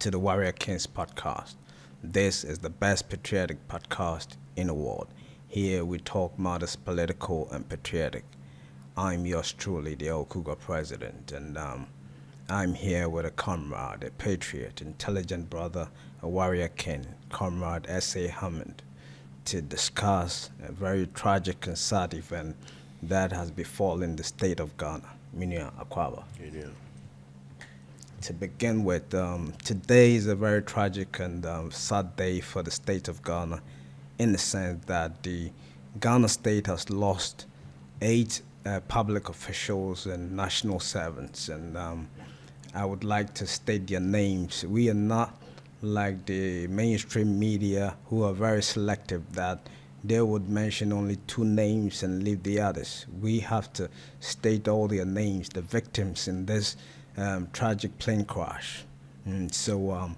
to the Warrior Kings podcast. This is the best patriotic podcast in the world. Here we talk matters political and patriotic. I'm yours truly, the old Cougar president, and I'm here with a comrade, a patriot, intelligent brother, a warrior king, comrade S.A. Hammond, to discuss a very tragic and sad event that has befallen the state of Ghana, Minia Akwaba. Yeah. To begin with, today is a very tragic and sad day for the state of Ghana in the sense that the Ghana state has lost 8 public officials and national servants, and I would like to state their names. We are not like the mainstream media who are very selective that they would mention only 2 names and leave the others. We have to state all their names, the victims in this tragic plane crash. And so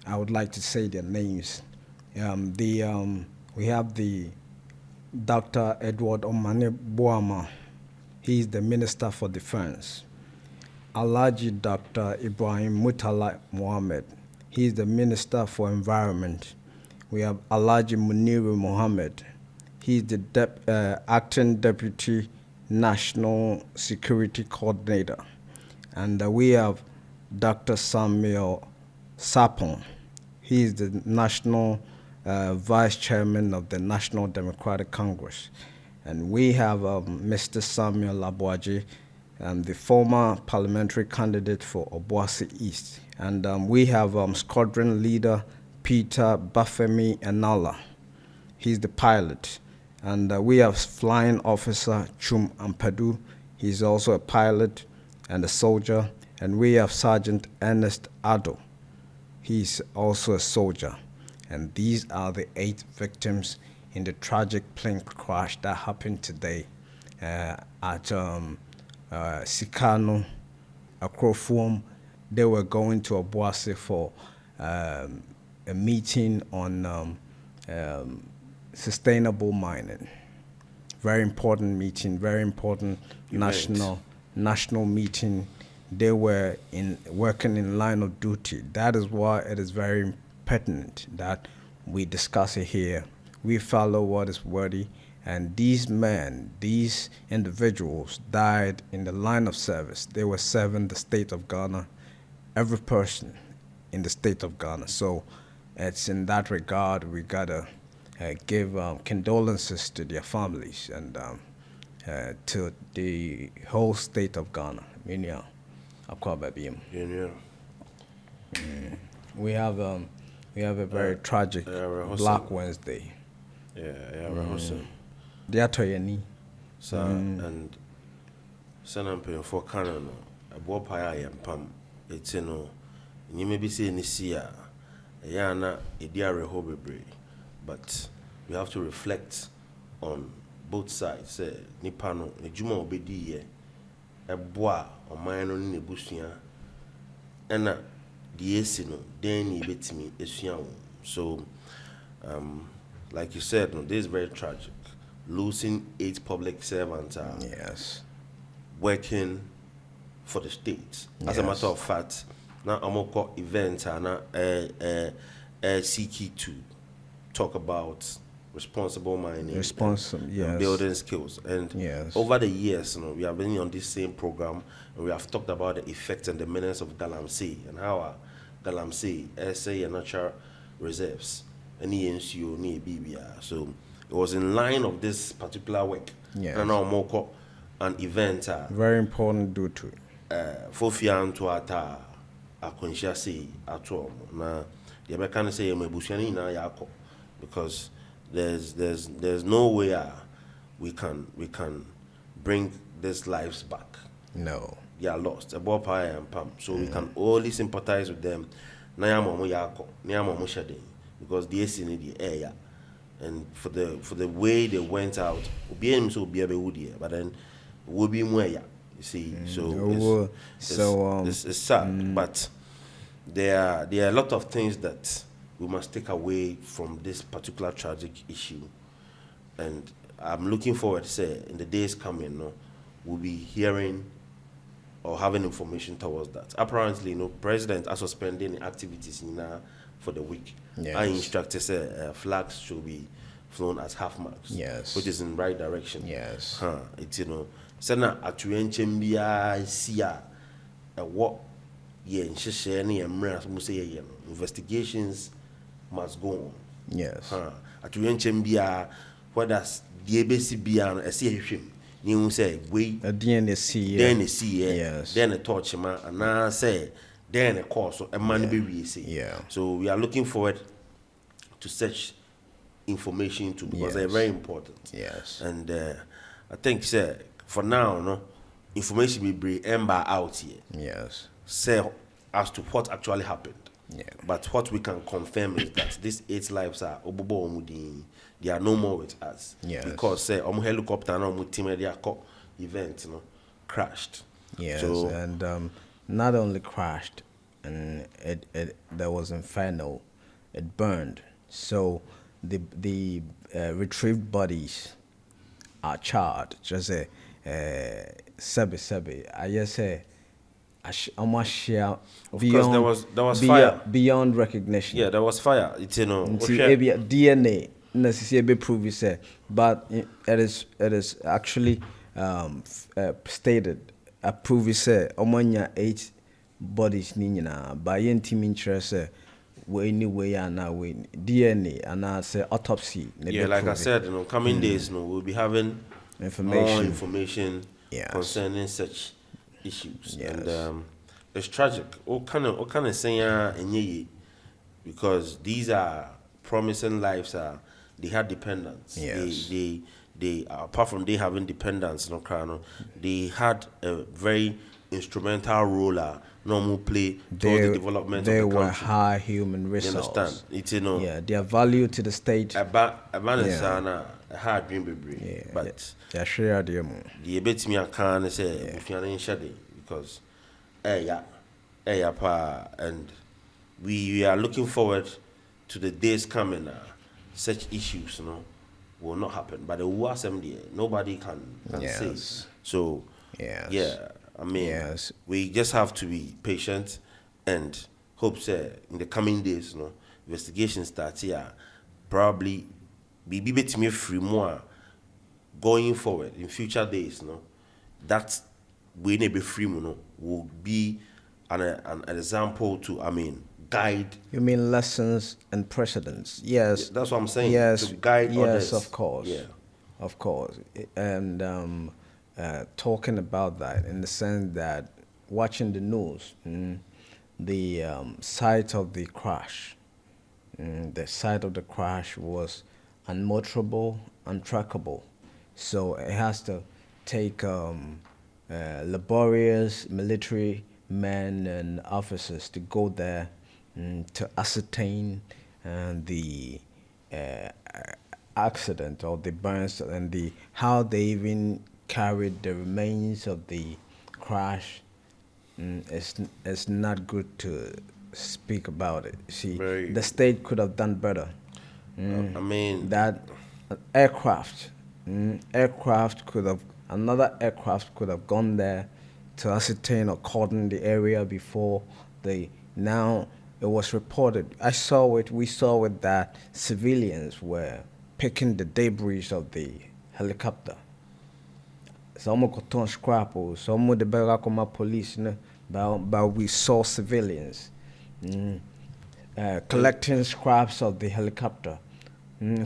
I would like to say their names. We have the Dr. Edward Omane Boama. He is the Minister for Defense. Alhaji Dr. Ibrahim Mutala Mohammed. He is the Minister for Environment. We have Alhaji Muniru Mohammed. He is the Acting Deputy National Security Coordinator. And we have Dr. Samuel Sapon. He is the National Vice Chairman of the National Democratic Congress. And we have Mr. Samuel Labuaji, the former parliamentary candidate for Obuasi East. And we have Squadron Leader Peter Bafemi Enala. He's the pilot. And we have Flying Officer Chum Ampadu. He's also a pilot and a soldier. And we have Sergeant Ernest Addo. He's also a soldier. And these are the 8 victims in the tragic plane crash that happened today at Sikano, Akrofuom. They were going to Obuasi for a meeting on sustainable mining. Very important meeting, very important national meeting. They were working in line of duty. That is why it is very pertinent that we discuss it here. We follow what is worthy, and these men, these individuals died in the line of service. They were serving the state of Ghana, every person in the state of Ghana. So it's in that regard we gotta give condolences to their families and to the whole state of Ghana. Minya Akwaba Biem. We have a very tragic Black Wednesday. They are toyeni. So and Sanam paying for Canada. A bopaya and pam. It's no. You may be saying this year. Yana idiare hobebre. But we have to reflect on both sides. Nipano, a juma obedi a bois or mine on the bushia. And the esino, then you bet me is young. So, like you said, no, this is very tragic. Losing 8 public servants Yes. working for the state. As a matter of fact, now I'm going to events and seeking to talk about responsible mining, and building skills. And over the years, we have been on this same program, and we have talked about the effects and the menace of Galamsey and how Galamsey, SA and natural reserves, any NCO, any BBR. So it was in line of this particular work. And now more an event. Very important due to Fofian to ata akonshia say at all. Na the American say mebushani na yako because there's no way we can bring these lives back. No. They are lost. About Paya and Pam. So we can only sympathize with them. Nayamo yako, Nayamo shade because they see in the area. And for the way they went out, but then will be more. You see, so it's sad, but there are a lot of things that we must take away from this particular tragic issue, and I'm looking forward to say in the days coming, we'll be hearing or having information towards that. Apparently, president are suspending activities for the week. Yes. I instructed flags should be flown at half marks. Yes. Which is in right direction. Yes. It's Sena atuenchen bia sia what investigations must go on. Yes. Atuenchen bia whether the ABC bia no ese hwem you say we then see yes, then a torch man and now say then a course so a man be we see. Yeah. So we are looking forward to such information too because they're very important. Yes. And I think say for now information will be ember out here. Yes. Say as to what actually happened. Yeah. But what we can confirm is that these 8 lives are obobo omudi. They are no more with us. Yes. Because say helicopter na team event crashed. Yes. So, and not only crashed, and it there was inferno, it burned. So the retrieved bodies are charred. Just a sebi. I just say almost share because there was fire beyond recognition. Yeah, there was fire. It's DNA necessarily prove say, but it is actually stated approve say omanya 8 bodies ni nyina by team interest we anyway and now we DNA and I say autopsy. Yeah, like I said, coming days we'll be having more information concerning such issues. Yes. And it's tragic. What kind of saying because these are promising lives. They had dependents. Yes. They apart from they having dependents, they had a very instrumental role. Normal play towards the development of the country. They were high human resource. You understand? It's yeah, their value to the state. Hard dream baby. But yeah, sure the bit me can say if you're in shadow because and we are looking forward to the days coming. Such issues, will not happen. But the assembly, nobody can say. So yeah, I mean, we just have to be patient and hope in the coming days, investigation starts here. Probably be bit me free more going forward in future days, that we need be free, will be an example to guide. You mean lessons and precedents? Yes. That's what I'm saying. Yes. To guide others. Yes, of course. Yeah. Of course. And talking about that in the sense that watching the news, the site of the crash, the site of the crash was unmotorable, untrackable. So it has to take laborious military men and officers to go there to ascertain the accident or the burns and how they even carried the remains of the crash. It's not good to speak about it. See, the state could have done better. That another aircraft could have gone there to ascertain or cordon the area before now it was reported. We saw it that civilians were picking the debris of the helicopter. Some got on scrapple, some of the Barakoma police, but we saw civilians collecting scraps of the helicopter,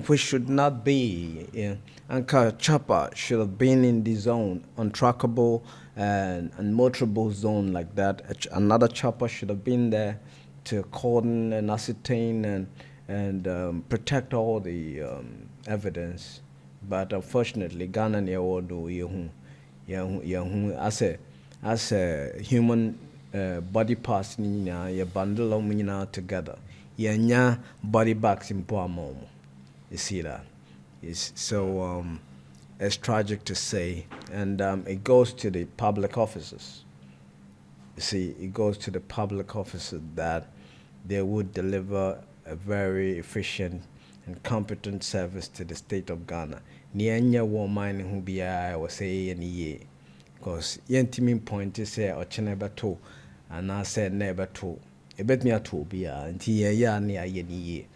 which should not be. Anchor chopper should have been in the zone, untrackable and motorable zone like that. Another chopper should have been there to cordon and ascertain and protect all the evidence. But unfortunately, Ghana near do as a human body parts you bundle them together. You body bags in Poamom. You see that? It's tragic to say, and it goes to the public officers. You see, it goes to the public officers that they would deliver a very efficient and competent service to the state of Ghana. Nianya woman who be I was say any because yentimi point is say or cheneba to and I said never to a bit me a to be until ya near ye.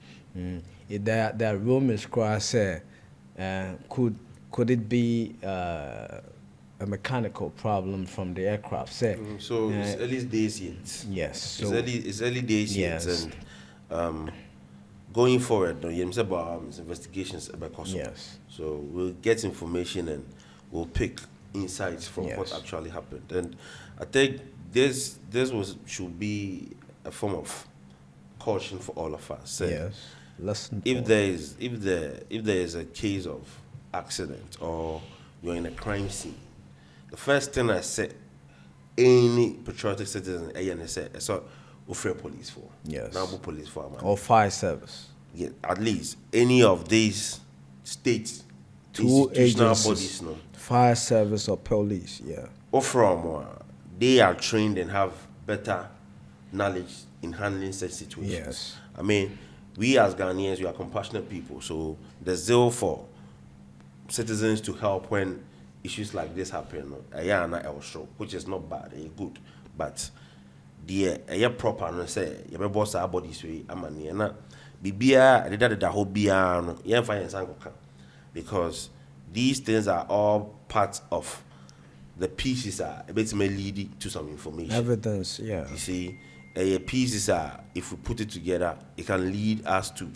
There rumors cry say could it be a mechanical problem from the aircraft? Say so it's early days yet. Yes. So it's early days yes. yet, and going forward, no, you about investigations about possible. Yes. So we'll get information and we'll pick insights from Yes. what actually happened. And I think this should be a form of caution for all of us. Yes. Listen. If there is a case of accident or you're in a crime scene, the first thing I say, any patriotic citizen, I saw police for. Yes. Now police for. Or fire service. Yeah, at least any of these states, Two institutional agencies, bodies, no. fire service or police, yeah. Or from they are trained and have better knowledge in handling such situations. Yes. I mean, we as Ghanaians, we are compassionate people, so the zeal for citizens to help when issues like this happen, which is not bad, good, but the proper no say you be boss our bodies we amani na bibia the whole bia no yen fa yen sankoka, because these things are all parts of the pieces are a bit may lead to some information, Evidence, yeah. you see. Pieces are, if we put it together, it can lead us to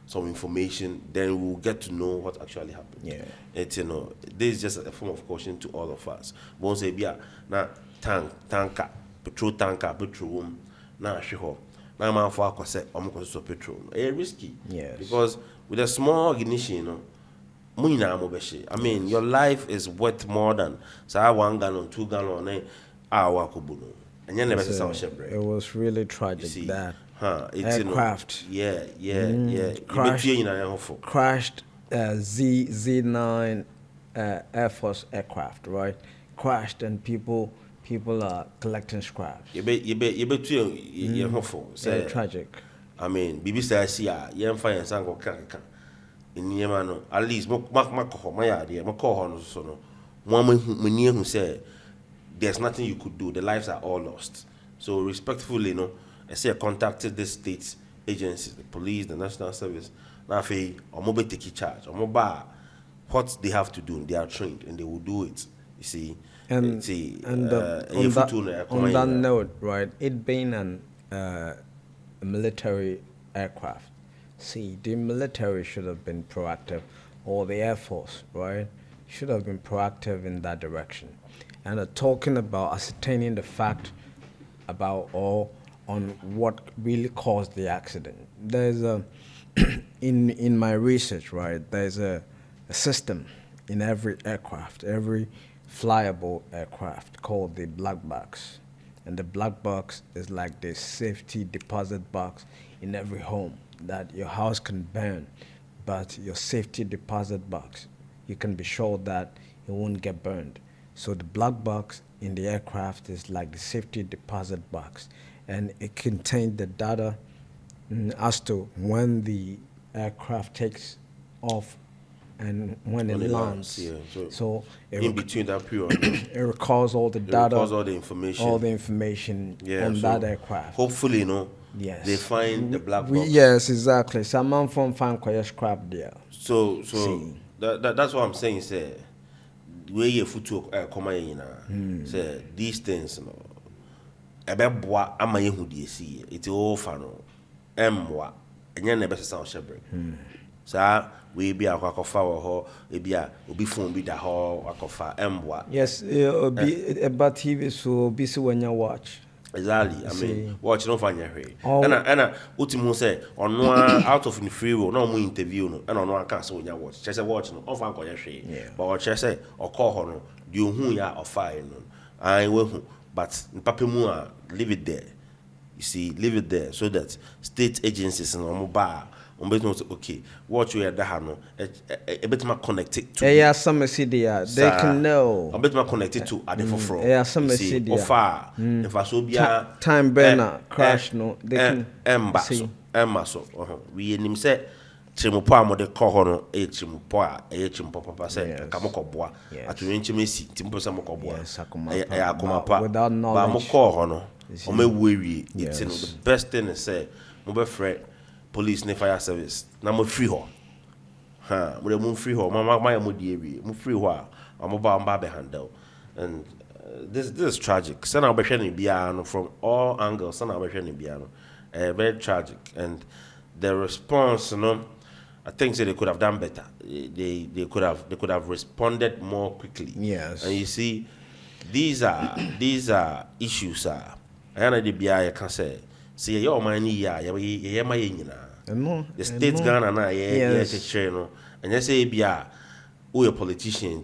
some information, then we'll get to know what actually happened. Yeah. It's, this is just a form of caution to all of us. Won't say, yeah, now tanker, petrol, now shiho. Now man for I say, I'm going to petrol. It's risky. Yes. Because with a small ignition, I mean, your life is worth more than say 1 gallon, 2 gallon, It was really tragic that aircraft crashed Z9 Air Force aircraft, right? Crashed and people are collecting scraps. Tragic. I mean, BBC I see fire in at least my idea, my call so no. One who said there's nothing you could do, the lives are all lost. So respectfully, I say I contacted the state agencies, the police, the national service. Now I'm mobile take charge. I'm mobile what they have to do, they are trained and they will do it. You see. And on that note, right, it being a military aircraft, see, the military should have been proactive, or the Air Force, right, should have been proactive in that direction. And talking about ascertaining the fact about or on what really caused the accident. There's a in my research, right, there's a system in every aircraft, every flyable aircraft called the Blackbox. And the Blackbox is like the safety deposit box in every home that your house can burn, but your safety deposit box, you can be sure that it won't get burned. So the black box in the aircraft is like the safety deposit box, and it contains the data as to when the aircraft takes off and when it lands. Yeah. So in between that period, it records all the data, all the information on that aircraft. Hopefully, yes, they find the black box. Yes, exactly. Some man from find quite scrap there. So that's what I'm saying. Say, where you foot come in, say these things, ebe boa ama yehu die see. It's all fun. Emwa, enya na best sound shepherd. Sa we be akwakofa wo ho, e bia obi phone bi da ho akofa emwa. Yes, obi about TV so be so when you watch. Exactly. I mean, watch no find your way. And ultimo say on out of the free will, no more interview no, and on one can't so watch. Just watch no, off anko your share. But what say or call her no, you who ya or fire no. I will, but Papa Mua leave it there. You see, leave it there so that state agencies and mobile. Okay, what you are that a bit more connected to. Yeah, some city they can know. A bit more connected to at the forefront. Yeah, some city. Far. If I so be time burner crash no, they can see. We him say Chimupo amode kɔ hɔ no chimupo a chimpo papa sɛ ka mokɔboa atoyɛnkyɛm esi timpo sɛ mokɔboa akomapa without ba knowledge mokɔ hɔ no ɔmawu awie it's the best thing is say mobɛfrɛ police ne fire service na mo free hɔ mo free hɔ ma yɛ mo die awie mo free hɔ a mo ba handle and this is tragic sɛ na wobɛhwɛ ne biara no from all angles sɛ na wobɛhwɛ ne biara no very tragic and the response I think they could have done better. They could have responded more quickly. Yes. And you see, these are issues. I know the BI can say your money the states Ghana na and you say BI who a politician,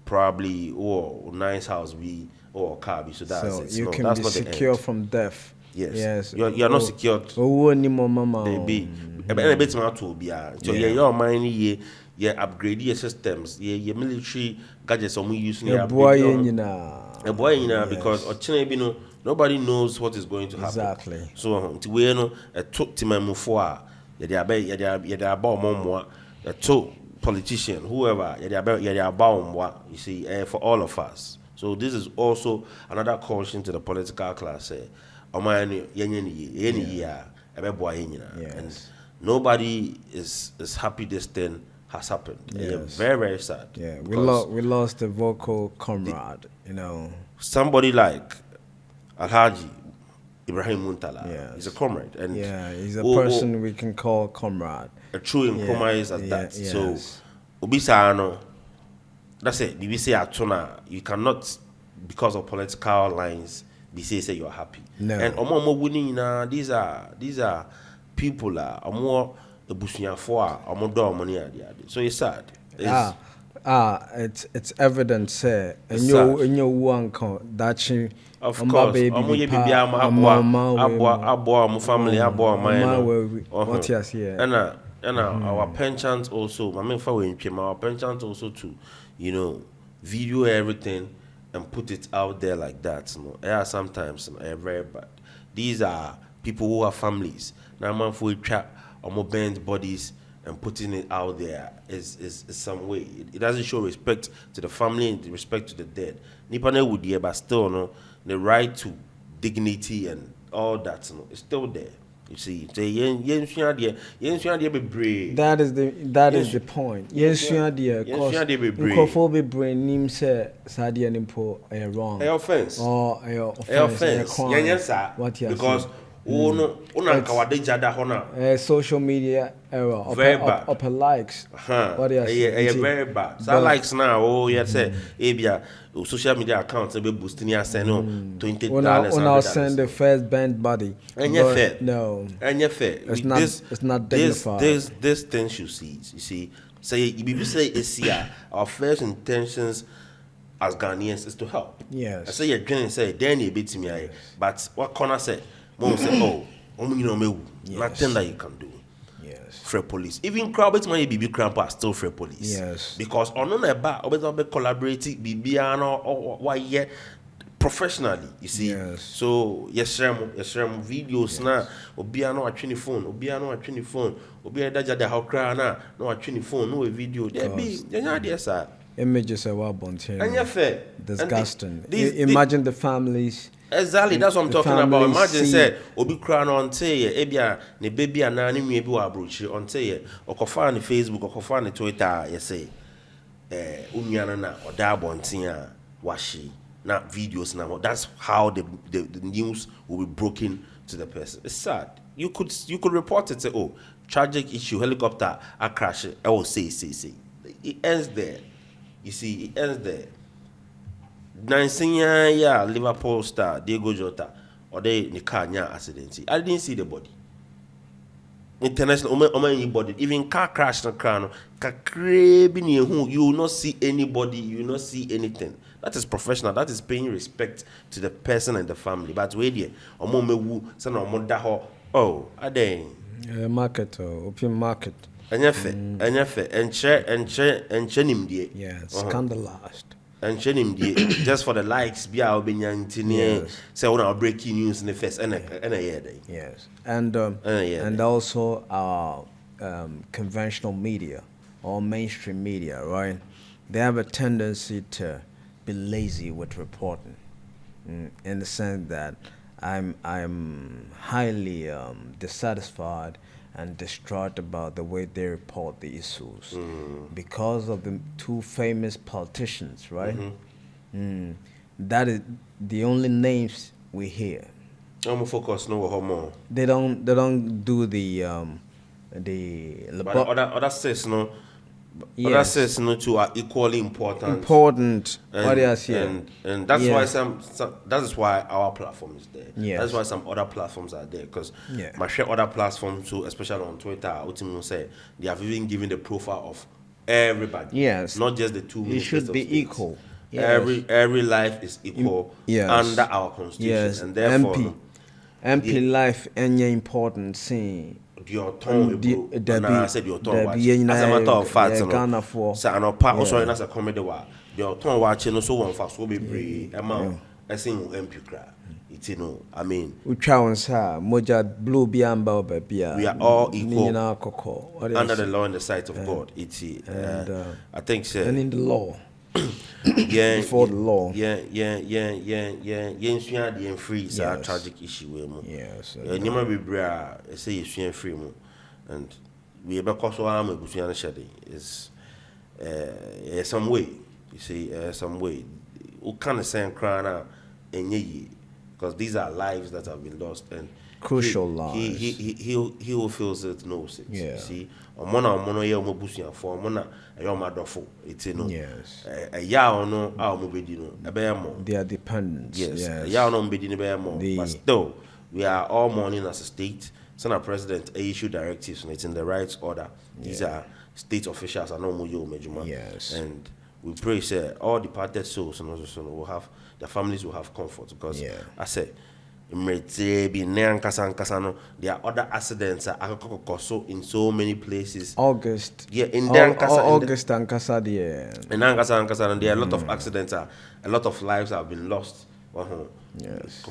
probably or nice house be or car be so that's it. You can that's be not secure from death. Yes. You're not secured. Oh, ni mama. Baby. A bit more to be so your money you upgrade your systems, your military gadgets or we using a boy because nobody knows what is going to happen. Exactly. So to we a took to my move a took politician, whoever you see for all of us. So this is also another caution to the political class. And nobody is happy this thing has happened. Yes. Very, very sad. Yeah, we lost a vocal comrade, Somebody like Alhaji Ibrahim Muntala. He's a comrade. And he's a person we can call comrade. A true compromise as that. Yes. So Obisa that's it. BBC Atuna, you cannot, because of political lines, be say you're happy. No. And omo winning these are people more ebusunya for omo money. So it's sad. It's evident say and you one that you of course omo ye bibia abo family abo mine what you see and our pensions also I mean for our pensions also to video everything and put it out there like that. Yeah, sometimes very bad. These are people who have families. Now, man, for trap or more bent bodies and putting it out there is some way. It doesn't show respect to the family and respect to the dead. Nipane would hear, but still, the right to dignity and all that, it's still there. You see, that is the point. Yes, you are dear. Because be brain name say Sadia Nimpo a wrong. Offense. Or offense. What you because social media error very bad. Upper likes. What you very bad. So likes now, say social media accounts be boosting you send $20. When I send the first band body. And you're fair. No. And you're fair. It's not dignified. This things you see. Say you say our first intentions as Ghanaians is to help. Yes. I say you're trying to say then you beat me, but what corner say? Mom say, nothing that you can do. Yes. Free police. Even crowd bet money BB Crampa still free police. Yes. Because on eba be collaborating BB or why professionally, you see. Yes. So yes videos na obiano atwini phone, obiano daja da how cry na no atwini phone, no video. There be there sir. Images are well burnt here. And you're fair. Disgusting. Imagine the families. Exactly, that's what I'm talking about. Imagine say obi cry on say ebia ne baby ana ne nwa bi wa abrochi on say okofa ne Facebook okofa ne Twitter you say unua na oda abonten a washi na videos na that's how the news will be broken to the person. It's sad. You could report it, say tragic issue, helicopter a crash, say it ends there. You see, it ends there. 19 year Liverpool star Diego Jota or they in the car accident. I didn't see the body. International body. Even car crash na car you will not see anybody, you will not see anything. That is professional. That is paying respect to the person and the family. But wait there, market open market. And share. Yes, scandalized. And him just for the likes be our yes. Say our breaking news in the first and a year day. Yes. And also conventional media or mainstream media, right? They have a tendency to be lazy with reporting, in the sense that I'm highly dissatisfied and distraught about the way they report the issues because of the two famous politicians, right? That is the only names we hear. I'm focus no more. They don't do But other states no. Other yes, states no too are equally important. important audience here. And that's why Yes. some that is why our platform is there. Yes. That's why some other platforms are there because Yeah. my share other platforms too, especially on Twitter. Ultimately say they have even given the profile of everybody. Yes. Not just the two It ministers should of be states. equal. Yes. Every life is equal Yes. under our constitution, Yes. and therefore MP life any important thing. the autumn and I said the autumn watch. Debbie, As a matter of fact, Ghana for. so I know part also that's a comedy wa the autumn watching no so one fast so be brave amount I sing MP cry. It I mean Uchawansa, Moja Blue Biamba Babia. we are all equal under the the law in the sight of God. I think so. and in the law. Before the law. Yeah, free. It's a Yes. tragic issue. Yes. Nima be bra, say you free mo, and we ever cause one with Busiana Shady is some way. You see, some way. Who kind of send crying out and ye, because these are lives that have been lost and Crucial lives. He who feels it knows it. Yeah. You see, mono ye mo busian for mona a yoma dofo. It's Yes. a ya no our mobedino a bear more. They are dependents. Yes, a ya no bedino bear more. But still, we are all mourning as a state. Senate President issue directives and it's in the right order. These are state officials and no more mejuma. Yes. And we pray say all departed souls and also will have their families will have comfort because I say there are other accidents in so many places. August. Yeah, in there August and Casadia. in Ankasa, there are a lot of accidents. A lot of lives have been lost. Yes. I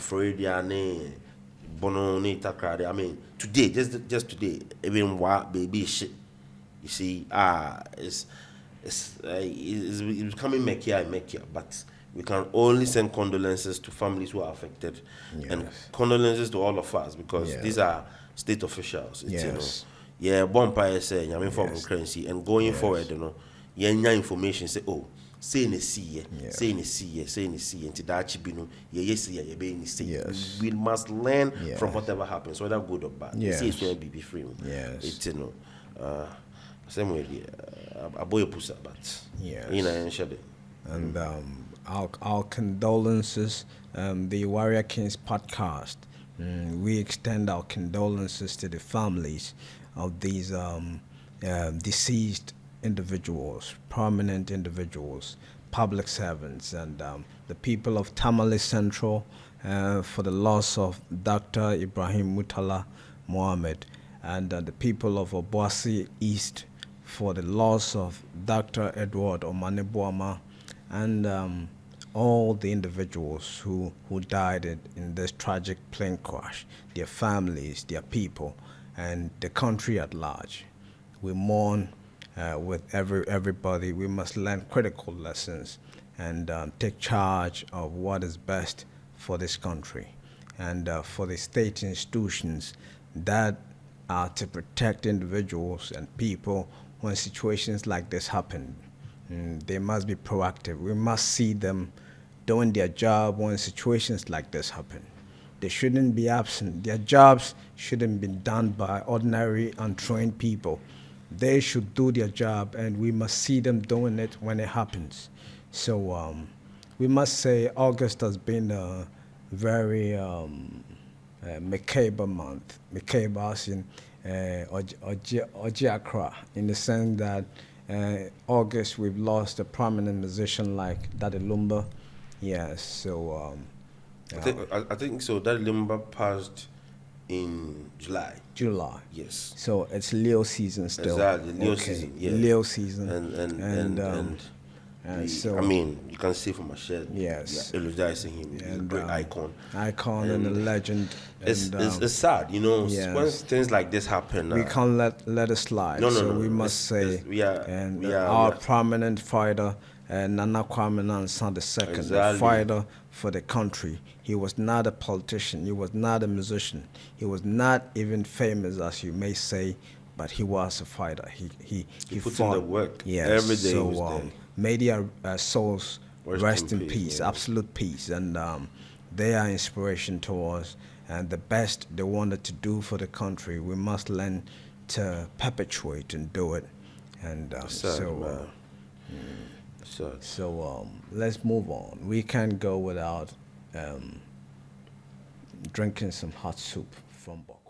mean, today, just today, even baby shit. You see, it's becoming murkier, but we can only send condolences to families who are affected and condolences to all of us because these are state officials. It's, Bompire say, I mean, for currency and going forward, information say, oh, say in the sea, say in the sea, and to that chibino, yes, we must learn from whatever happens, whether good or bad. Yes. It's going to be free. Yes. It's, same way, a boy pusa, but, and our condolences, the Warrior Kings podcast. We extend our condolences to the families of these deceased individuals, prominent individuals, public servants, and the people of Tamale Central for the loss of Dr. Ibrahim Mutala Mohammed, and the people of Obuasi East for the loss of Dr. Edward Omanebuama, and all the individuals who died in this tragic plane crash, their families, their people, and the country at large. We mourn with everybody. We must learn critical lessons and take charge of what is best for this country and for the state institutions that are to protect individuals and people when situations like this happen. They must be proactive. We must see them doing their job when situations like this happen. They shouldn't be absent. Their jobs shouldn't be done by ordinary, untrained people. They should do their job, and we must see them doing it when it happens. So we must say August has been a very macabre month. Macabre as in Ojiakra, in the sense that August we've lost a prominent musician like Daddy Lumba. Yes, so I think so. That Lumba passed in July. July. Yes. So it's Leo season still. Exactly, Leo season. Yeah. Leo season. And And I mean, you can see from a shed. Yes. Eulogizing him. He's a great icon. Icon and a legend. It's sad, you know, when things like this happen. We can't let it slide. No. We must say, our prominent fighter, Nana Kwame Nkrumah II, a fighter for the country. He was not a politician. He was not a musician. He was not even famous, as you may say, but he was a fighter. He put fought. in the work. Yes. Every day So was there. may their souls rest in peace, absolute peace, and they are inspiration to us. And the best they wanted to do for the country, we must learn to perpetuate and do it. And let's move on. We can't go without drinking some hot soup from Bok.